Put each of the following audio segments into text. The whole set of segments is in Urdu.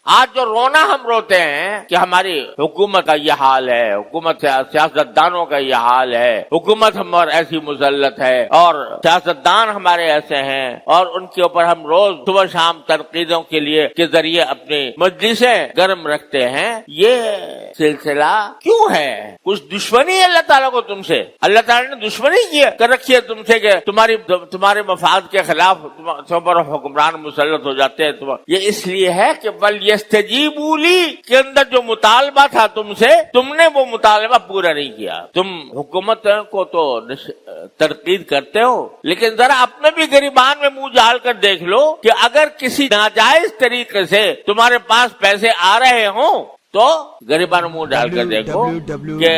آج جو رونا ہم روتے ہیں کہ ہماری حکومت کا یہ حال ہے، حکومت سیاستدانوں کا یہ حال ہے، حکومت ہم اور ایسی مسلط ہے اور سیاستدان ہمارے ایسے ہیں، اور ان کے اوپر ہم روز صبح شام تنقیدوں کے ذریعے اپنی مجلسیں گرم رکھتے ہیں، یہ سلسلہ کیوں ہے؟ کچھ دشمنی ہے اللہ تعالیٰ کو تم سے؟ اللہ تعالیٰ نے دشمنی کر رکھی ہے تم سے کہ تمہارے مفاد کے خلاف تم پر حکمران مسلط ہو جاتے ہیں؟ یہ اس لیے ہے کہ وَلْيَسْتَجِيبُوا لِي کے اندر جو مطالبہ تھا تم سے، تم نے وہ مطالبہ پورا نہیں کیا۔ تم حکومت کو تو تنقید کرتے ہو، لیکن ذرا اپنے بھی گریبان میں منہ ڈال کر دیکھ لو کہ اگر کسی ناجائز طریقے سے تمہارے پاس پیسے آ رہے ہوں تو گریبان منہ ڈال کر دیکھو کہ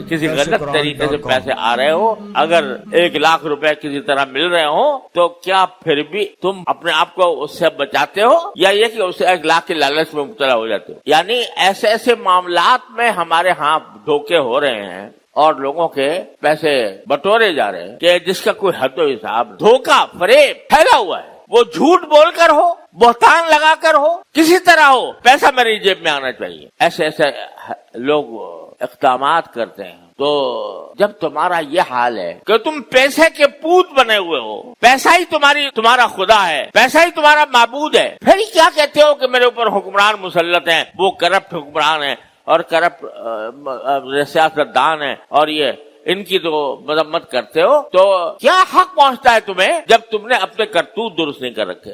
کسی غلط طریقے سے پیسے آ رہے ہو، اگر 1 لاکھ روپے کسی طرح مل رہے ہوں تو کیا پھر بھی تم اپنے آپ کو اس سے بچاتے ہو، یا یہ کہ اسے 1 لاکھ کے لالچ میں مبتلا ہو جاتے ہو؟ یعنی ایسے معاملات میں ہمارے ہاں دھوکے ہو رہے ہیں اور لوگوں کے پیسے بٹورے جا رہے ہیں کہ جس کا کوئی حد و حساب، دھوکہ فریب پھیلا ہوا ہے۔ وہ جھوٹ بول کر ہو، بہتان لگا کر ہو، کسی طرح ہو، پیسہ میری جیب میں آنا چاہیے، ایسے لوگ اقدامات کرتے ہیں۔ تو جب تمہارا یہ حال ہے کہ تم پیسے کے پوت بنے ہوئے ہو، پیسہ ہی تمہارا خدا ہے، پیسہ ہی تمہارا معبود ہے، پھر کیا کہتے ہو کہ میرے اوپر حکمران مسلط ہیں، وہ کرپٹ حکمران ہیں اور کرپٹ سیاستدان ہیں، اور یہ ان کی تو مذمت کرتے ہو؟ تو کیا حق پہنچتا ہے تمہیں جب تم نے اپنے کرتوت درست نہیں کر رکھے؟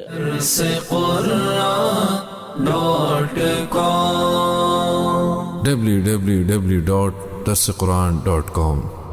www.darsequran.com